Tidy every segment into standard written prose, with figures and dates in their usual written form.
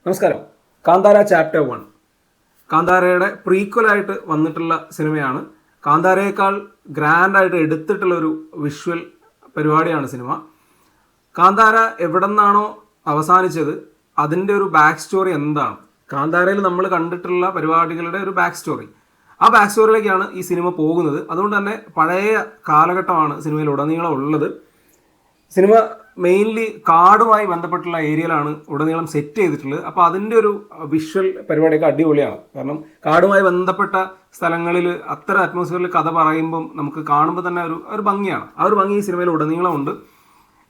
നമസ്കാരം. കാന്താര ചാപ്റ്റർ 1 കാന്താരയുടെ പ്രീക്വലായിട്ട് വന്നിട്ടുള്ള സിനിമയാണ്. കാന്താരയേക്കാൾ ഗ്രാൻഡായിട്ട് എടുത്തിട്ടുള്ളൊരു വിഷ്വൽ പരിപാടിയാണ് സിനിമ. കാന്താര എവിടെ നിന്നാണോ അവസാനിച്ചത് അതിൻ്റെ ഒരു ബാക്ക് സ്റ്റോറി എന്താണ്, കാന്താരയിൽ നമ്മൾ കണ്ടിട്ടുള്ള പരിപാടികളുടെ ഒരു ബാക്ക് സ്റ്റോറി, ആ ബാക്ക് സ്റ്റോറിയിലേക്കാണ് ഈ സിനിമ പോകുന്നത്. അതുകൊണ്ട് തന്നെ പഴയ കാലഘട്ടമാണ് സിനിമയിൽ ഉടനീളം ഉള്ളത്. സിനിമ മെയിൻലി കാടുമായി ബന്ധപ്പെട്ടുള്ള ഏരിയയിലാണ് ഉടനീളം സെറ്റ് ചെയ്തിട്ടുള്ളത്. അപ്പോൾ അതിൻ്റെ ഒരു വിഷ്വൽ പരിപാടിയൊക്കെ അടിപൊളിയാണ്. കാരണം കാടുമായി ബന്ധപ്പെട്ട സ്ഥലങ്ങളിൽ അത്തരം അറ്റ്മോസ്ഫിയറിൽ കഥ പറയുമ്പം നമുക്ക് കാണുമ്പോൾ തന്നെ ഒരു ഭംഗിയാണ്. ആ ഒരു ഭംഗി ഈ സിനിമയിൽ ഉടനീളം ഉണ്ട്.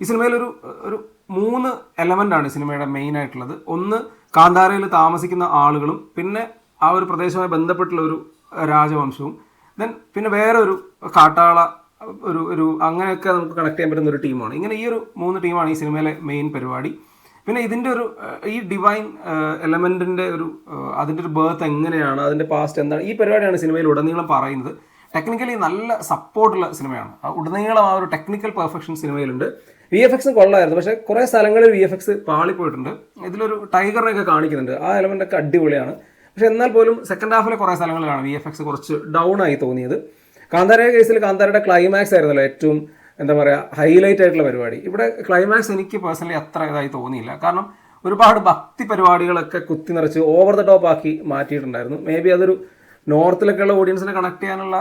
ഈ സിനിമയിൽ ഒരു 3 എലമെൻ്റാണ് സിനിമയുടെ മെയിൻ ആയിട്ടുള്ളത്. ഒന്ന്, കാന്താരയിൽ താമസിക്കുന്ന ആളുകളും, പിന്നെ ആ ഒരു പ്രദേശവുമായി ബന്ധപ്പെട്ടുള്ള ഒരു രാജവംശവും, പിന്നെ വേറെ ഒരു കാട്ടാള ഒരു അങ്ങനെയൊക്കെ നമുക്ക് കണക്ട് ചെയ്യാൻ പറ്റുന്ന ഒരു ടീമാണ്. ഇങ്ങനെ ഈ ഒരു 3 ടീമാണ് ഈ സിനിമയിലെ മെയിൻ പരിപാടി. പിന്നെ ഇതിൻ്റെ ഈ ഡിവൈൻ എലമെൻറ്റിൻ്റെ അതിൻ്റെ ഒരു ബർത്ത് എങ്ങനെയാണ്, അതിൻ്റെ പാസ്റ്റ് എന്താണ്, ഈ പരിപാടിയാണ് സിനിമയിൽ ഉടനീളം പറയുന്നത്. ടെക്നിക്കലി നല്ല സപ്പോർട്ടുള്ള സിനിമയാണ്. ഉടനീളം ആ ഒരു ടെക്നിക്കൽ പെർഫെക്ഷൻ സിനിമയിലുണ്ട്. VFX കൊള്ളായിരുന്നു, പക്ഷേ കുറേ സ്ഥലങ്ങളിൽ VFX പാളിപ്പോയിട്ടുണ്ട്. ഇതിലൊരു ടൈഗറിനെയൊക്കെ കാണിക്കുന്നുണ്ട്, ആ എലമെൻ്റൊക്കെ അടിപൊളിയാണ്. പക്ഷേ എന്നാൽ പോലും സെക്കൻഡ് ഹാഫിലെ കുറേ സ്ഥലങ്ങളിലാണ് VFX കുറച്ച് ഡൗൺ ആയി തോന്നിയത്. കാന്താര കേസിൽ കാന്താരയുടെ ക്ലൈമാക്സ് ആയിരുന്നല്ലോ ഏറ്റവും ഹൈലൈറ്റ് ആയിട്ടുള്ള പരിപാടി. ഇവിടെ ക്ലൈമാക്സ് എനിക്ക് പേഴ്സണലി അത്ര ഇതായി തോന്നിയില്ല. കാരണം ഒരുപാട് ഭക്തി പരിപാടികളൊക്കെ കുത്തി നിറച്ച് ഓവർ ദ ടോപ്പ് ആക്കി മാറ്റിയിട്ടുണ്ടായിരുന്നു. മേ ബി അതൊരു നോർത്തിലൊക്കെയുള്ള ഓഡിയൻസിനെ കണക്ട് ചെയ്യാനുള്ള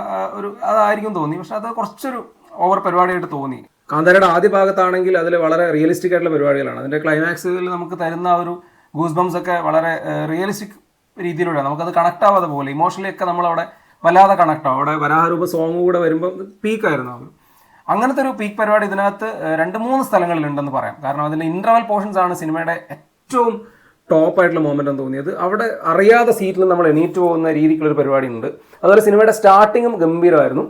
അതായിരിക്കും തോന്നി. പക്ഷെ അത് കുറച്ചൊരു ഓവർ പരിപാടിയായിട്ട് തോന്നി. കാന്താരയുടെ ആദ്യ ഭാഗത്താണെങ്കിൽ അതിൽ വളരെ റിയലിസ്റ്റിക് ആയിട്ടുള്ള പരിപാടികളാണ്. അതിൻ്റെ ക്ലൈമാക്സിൽ നമുക്ക് തരുന്ന ഒരു ഗൂസ് ബംസ് ഒക്കെ വളരെ റിയലിസ്റ്റിക് രീതിയിലൂടെ നമുക്കത് കണക്ട് ആവാതെ പോലെ ഇമോഷണലി ഒക്കെ നമ്മളവിടെ വല്ലാതെ കണക്റ്റാവും. അവിടെ വരാഹരൂപ സോങ് കൂടെ വരുമ്പോൾ പീക്കായിരുന്നു അത്. അങ്ങനത്തെ ഒരു പീക്ക് പരിപാടി ഇതിനകത്ത് 2-3 സ്ഥലങ്ങളിലുണ്ടെന്ന് പറയാം. കാരണം അതിൻ്റെ ഇൻ്റർവൽ പോർഷൻസ് ആണ് സിനിമയുടെ ഏറ്റവും ടോപ്പായിട്ടുള്ള മൊമെൻ്റ് എന്ന് തോന്നിയത്. അവിടെ അറിയാതെ സീറ്റിൽ നമ്മൾ എണീറ്റ് പോകുന്ന രീതിക്കുള്ളൊരു പരിപാടി ഉണ്ട്. അതുപോലെ സിനിമയുടെ സ്റ്റാർട്ടിങ്ങും ഗംഭീരമായിരുന്നു.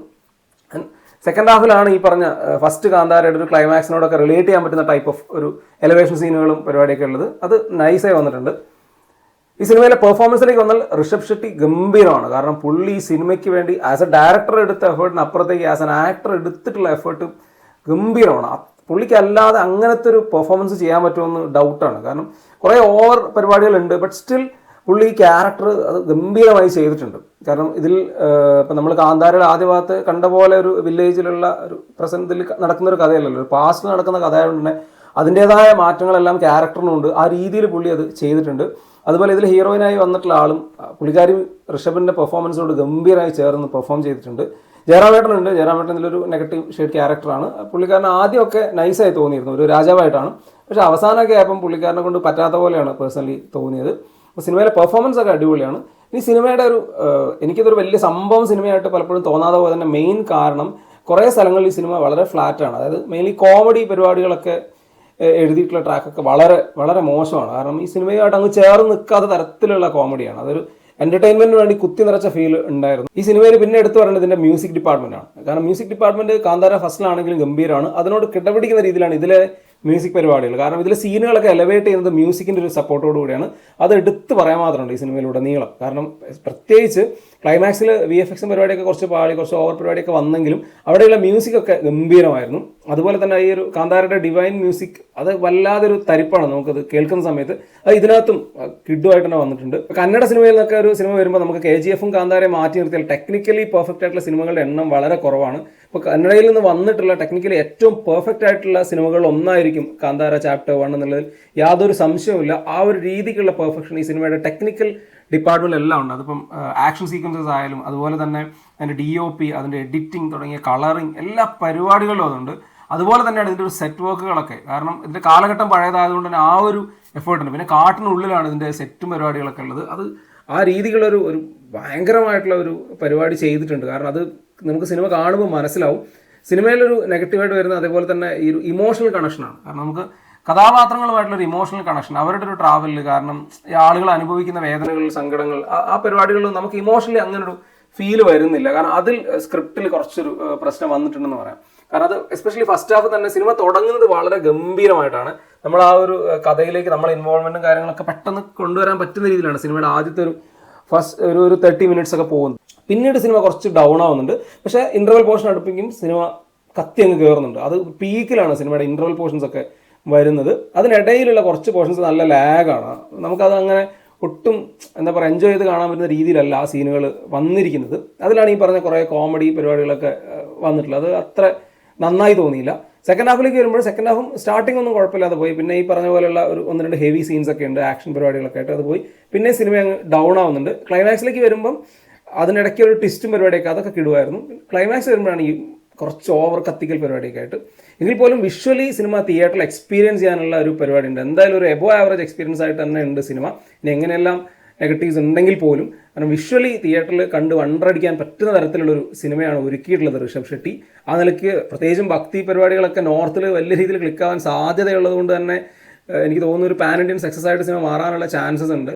സെക്കൻഡ് ഹാഫിലാണ് ഈ പറഞ്ഞ ഫസ്റ്റ് കാന്താരയുടെ ഒരു ക്ലൈമാക്സിനോടൊക്കെ റിലേറ്റ് ചെയ്യാൻ പറ്റുന്ന ടൈപ്പ് ഓഫ് ഒരു എലിവേഷൻ സീനുകളും പരിപാടിയൊക്കെ ഉള്ളത്. അത് നൈസായി വന്നിട്ടുണ്ട്. ഈ സിനിമയിലെ പെർഫോമൻസിലേക്ക് വന്നാൽ ഋഷഭ് ഷെട്ടി ഗംഭീരമാണ്. കാരണം പുള്ളി ഈ സിനിമയ്ക്ക് വേണ്ടി ആസ് എ ഡയറക്ടർ എടുത്ത എഫേർട്ടിന് അപ്പുറത്തേക്ക് ആസ് എൻ ആക്ടർ എടുത്തിട്ടുള്ള എഫേർട്ട് ഗംഭീരമാണ്. പുള്ളിക്ക് അല്ലാതെ അങ്ങനത്തെ ഒരു പെർഫോമൻസ് ചെയ്യാൻ പറ്റുമെന്ന് ഡൗട്ടാണ്. കാരണം കുറേ ഓവർ പരിപാടികളുണ്ട്, ബട്ട് സ്റ്റിൽ പുള്ളി ഈ ക്യാരക്ടർ അത് ഗംഭീരമായി ചെയ്തിട്ടുണ്ട്. കാരണം ഇതിൽ ഇപ്പം നമ്മൾ കാന്താരയുടെ ആദ്യ ഭാഗത്ത് കണ്ട പോലെ ഒരു വില്ലേജിലുള്ള ഒരു പ്രസൻറ്റിൽ നടക്കുന്ന ഒരു കഥയല്ലല്ലോ, ഒരു പാസ്റ്റിൽ നടക്കുന്ന കഥയായതുകൊണ്ട് തന്നെ അതിൻ്റേതായ മാറ്റങ്ങളെല്ലാം ക്യാരക്ടറിനുണ്ട്. ആ രീതിയിൽ പുള്ളി അത് ചെയ്തിട്ടുണ്ട്. അതുപോലെ ഇതിൽ ഹീറോയിനായി വന്നിട്ടുള്ള ആളും പുള്ളിക്കാരി ഋഷഭിൻ്റെ പെർഫോമൻസോട് ഗംഭീരമായി ചേർന്ന് പെർഫോം ചെയ്തിട്ടുണ്ട്. ജയറാമേട്ടനുണ്ട്. ജയറാമേട്ടൻ ഇതിലൊരു നെഗറ്റീവ് ഷെയ്ഡ് ക്യാരക്ടറാണ്. പുള്ളിക്കാരൻ ആദ്യമൊക്കെ നൈസായി തോന്നിയിരുന്നു, ഒരു രാജാവായിട്ടാണ്. പക്ഷേ അവസാനമൊക്കെ ആയപ്പം പുള്ളിക്കാരനെ കൊണ്ട് പറ്റാത്ത പോലെയാണ് പേഴ്സണലി തോന്നിയത്. അപ്പോൾ സിനിമയിലെ പെർഫോമൻസ് ഒക്കെ അടിപൊളിയാണ്. ഈ സിനിമയുടെ എനിക്കിതൊരു വലിയ സംഭവം സിനിമയായിട്ട് പലപ്പോഴും തോന്നാതെ പോലെ തന്നെ മെയിൻ കാരണം കുറേ സ്ഥലങ്ങളിൽ ഈ സിനിമ വളരെ ഫ്ലാറ്റാണ്. അതായത് മെയിൻലി കോമഡി പരിപാടികളൊക്കെ എഴുതിയിട്ടുള്ള ട്രാക്കൊക്കെ വളരെ വളരെ മോശമാണ്. കാരണം ഈ സിനിമയുമായിട്ട് അങ്ങ് ചേർന്ന് നിൽക്കാത്ത തരത്തിലുള്ള കോമഡിയാണ്. അതൊരു എൻ്റർടൈൻമെൻറ്റിന് വേണ്ടി കുത്തി നിറച്ച ഫീൽ ഉണ്ടായിരുന്നു. ഈ സിനിമയിൽ പിന്നെ എടുത്തു പറയുന്നത് ഇതിൻ്റെ മ്യൂസിക് ഡിപ്പാർട്ട്മെൻറ്റാണ്. കാരണം മ്യൂസിക് ഡിപ്പാർട്ട്മെൻറ്റ് കാന്താര ഫസ്റ്റിലാണെങ്കിലും ഗംഭീരമാണ്. അതിനോട് കിടപിടിക്കുന്ന രീതിയിലാണ് ഇതിലെ മ്യൂസിക് പരിപാടികൾ. കാരണം ഇതിലെ സീനുകളൊക്കെ എലവേറ്റ് ചെയ്യുന്നത് മ്യൂസിക്കിൻ്റെ ഒരു സപ്പോർട്ടോടു കൂടിയാണ്. അത് എടുത്ത് പറയാൻ മാത്രമുണ്ട് ഈ സിനിമയിലൂടെ നീളം. കാരണം പ്രത്യേകിച്ച് ക്ലൈമാക്സിൽ VFX പരിപാടിയൊക്കെ കുറച്ച് ഓവർ പരിപാടിയൊക്കെ വന്നെങ്കിലും അവിടെയുള്ള മ്യൂസിക്കൊക്കെ ഗംഭീരമായിരുന്നു. അതുപോലെ തന്നെ ഈ ഒരു കാന്താരയുടെ ഡിവൈൻ മ്യൂസിക് അത് വല്ലാതൊരു തരിപ്പാണ് നമുക്കത് കേൾക്കുന്ന സമയത്ത്. അത് ഇതിനകത്തും കിഡുമായിട്ട് തന്നെ വന്നിട്ടുണ്ട്. കന്നഡ സിനിമയിൽ നിന്നൊക്കെ ഒരു സിനിമ വരുമ്പോൾ നമുക്ക് KGF-ഉം കാന്താരയും മാറ്റി നിർത്തിയാൽ ടെക്നിക്കലി പെർഫെക്റ്റ് ആയിട്ടുള്ള സിനിമകളുടെ എണ്ണം വളരെ കുറവാണ്. ഇപ്പോൾ കന്നഡയിൽ നിന്ന് വന്നിട്ടുള്ള ടെക്നിക്കലി ഏറ്റവും പെർഫെക്റ്റ് ആയിട്ടുള്ള സിനിമകളിൽ ഒന്നായിരിക്കും കാന്താര ചാപ്റ്റർ 1 എന്നുള്ളതിൽ യാതൊരു സംശയവുമില്ല. ആ ഒരു രീതിക്കുള്ള പെർഫെക്ഷൻ ഈ സിനിമയുടെ ടെക്നിക്കൽ ഡിപ്പാർട്ട്മെൻറ്റിലെല്ലാം ഉണ്ട്. അതിപ്പം ആക്ഷൻ സീക്വൻസസ് ആയാലും അതുപോലെ തന്നെ അതിൻ്റെ DOP, അതിൻ്റെ എഡിറ്റിംഗ് തുടങ്ങിയ കളറിങ് എല്ലാ പരിപാടികളിലും അതുണ്ട്. അതുപോലെ തന്നെയാണ് ഇതിൻ്റെ ഒരു സെറ്റ് വർക്കുകളൊക്കെ. കാരണം ഇതിൻ്റെ കാലഘട്ടം പഴയതായതുകൊണ്ട് തന്നെ ആ ഒരു എഫേർട്ടുണ്ട്. പിന്നെ കാട്ടിനുള്ളിലാണ് ഇതിൻ്റെ സെറ്റും പരിപാടികളൊക്കെ ഉള്ളത്. അത് ആ രീതിക്കുള്ളൊരു ഭയങ്കരമായിട്ടുള്ള ഒരു പരിപാടി ചെയ്തിട്ടുണ്ട്. കാരണം അത് നമുക്ക് സിനിമ കാണുമ്പോൾ മനസ്സിലാവും. സിനിമയിലൊരു നെഗറ്റീവായിട്ട് വരുന്ന അതേപോലെ തന്നെ ഈ ഒരു ഇമോഷണൽ കണക്ഷനാണ്. കാരണം നമുക്ക് കഥാപാത്രങ്ങളുമായിട്ടുള്ളൊരു ഇമോഷണൽ കണക്ഷൻ, അവരുടെ ഒരു ട്രാവലിൽ, കാരണം ഈ ആളുകൾ അനുഭവിക്കുന്ന വേദനകൾ, സങ്കടങ്ങൾ, ആ പരിപാടികളിൽ നമുക്ക് ഇമോഷണലി അങ്ങനൊരു ഫീൽ വരുന്നില്ല. കാരണം അതിൽ സ്ക്രിപ്റ്റിൽ കുറച്ചൊരു പ്രശ്നം വന്നിട്ടുണ്ടെന്ന് പറയാം. കാരണം അത് എസ്പെഷ്യലി ഫസ്റ്റ് ഹാഫ് തന്നെ സിനിമ തുടങ്ങുന്നത് വളരെ ഗംഭീരമായിട്ടാണ്. നമ്മൾ ആ ഒരു കഥയിലേക്ക് നമ്മളെ ഇൻവോൾവ്മെൻറ്റും കാര്യങ്ങളൊക്കെ പെട്ടെന്ന് കൊണ്ടുവരാൻ പറ്റുന്ന രീതിയിലാണ് സിനിമയുടെ ആദ്യത്തെ ഒരു 30 മിനിറ്റ്സ് ഒക്കെ പോകുന്നത്. പിന്നീട് സിനിമ കുറച്ച് ഡൗൺ ആവുന്നുണ്ട്. പക്ഷേ ഇൻ്റർവൽ പോർഷൻ അടുപ്പിക്കും സിനിമ കത്തി അങ്ങ് കയറുന്നുണ്ട്. അത് പീക്കിലാണ് സിനിമയുടെ ഇൻ്റർവൽ പോർഷൻസ് ഒക്കെ വരുന്നത്. അതിനിടയിലുള്ള കുറച്ച് പോർഷൻസ് നല്ല ലാഗാണ്. നമുക്കത് അങ്ങനെ ഒട്ടും എന്താ പറയുക എൻജോയ് ചെയ്ത് കാണാൻ പറ്റുന്ന രീതിയിലല്ല ആ സീനുകൾ വന്നിരിക്കുന്നത്. അതിലാണ് ഈ പറഞ്ഞ കുറേ കോമഡി പരിപാടികളൊക്കെ വന്നിട്ടുള്ളത്. അത് അത്ര നന്നായി തോന്നിയില്ല. സെക്കൻഡ് ഹാഫിലേക്ക് വരുമ്പോൾ സെക്കൻഡ് ഹാഫും സ്റ്റാർട്ടിംഗ് ഒന്നും കുഴപ്പമില്ലാതെ പോയി. പിന്നെ ഈ പറഞ്ഞ പോലെയുള്ള ഒരു 1-2 ഹെവി സീൻസ് ഒക്കെ ഉണ്ട്, ആക്ഷൻ പരിപാടികളൊക്കെ ആയിട്ട് അത് പോയി. പിന്നെ സിനിമ അങ്ങ് ഡൗൺ ആവുന്നുണ്ട്. ക്ലൈമാക്സിലേക്ക് വരുമ്പം അതിനിടയ്ക്ക് ഒരു ട്വിസ്റ്റും പരിപാടിയൊക്കെ അതൊക്കെ കിടുവായിരുന്നു. ക്ലൈമാക്സ് വരുമ്പോഴാണ് ഈ കുറച്ച് ഓവർ കത്തിക്കൽ പരിപാടിയൊക്കെ ആയിട്ട്. എങ്കിൽ പോലും വിഷ്വലി സിനിമ തിയേറ്ററിൽ എക്സ്പീരിയൻസ് ചെയ്യാനുള്ള ഒരു പരിപാടി ഉണ്ട്. എന്തായാലും ഒരു എബോ ആവറേജ് എക്സ്പീരിയൻസ് ആയിട്ട് തന്നെ ഉണ്ട് സിനിമ. ഇനി എങ്ങനെയെല്ലാം നെഗറ്റീവ്സ് ഉണ്ടെങ്കിൽ പോലും കാരണം വിഷ്വലി തിയേറ്ററിൽ കണ്ട് വണ്ടടിക്കാൻ പറ്റുന്ന തരത്തിലുള്ളൊരു സിനിമയാണ് ഒരുക്കിയിട്ടുള്ളത് ഋഷഭ് ഷെട്ടി. ആ നിലയ്ക്ക് പ്രത്യേകിച്ചും ഭക്തി പരിപാടികളൊക്കെ നോർത്തിൽ വലിയ രീതിയിൽ ക്ലിക്കാവാൻ സാധ്യതയുള്ളത് കൊണ്ട് തന്നെ എനിക്ക് തോന്നുന്നു ഒരു പാൻ ഇന്ത്യൻ സക്സസ് ആയിട്ട് സിനിമ മാറാനുള്ള ചാൻസസ് ഉണ്ട്.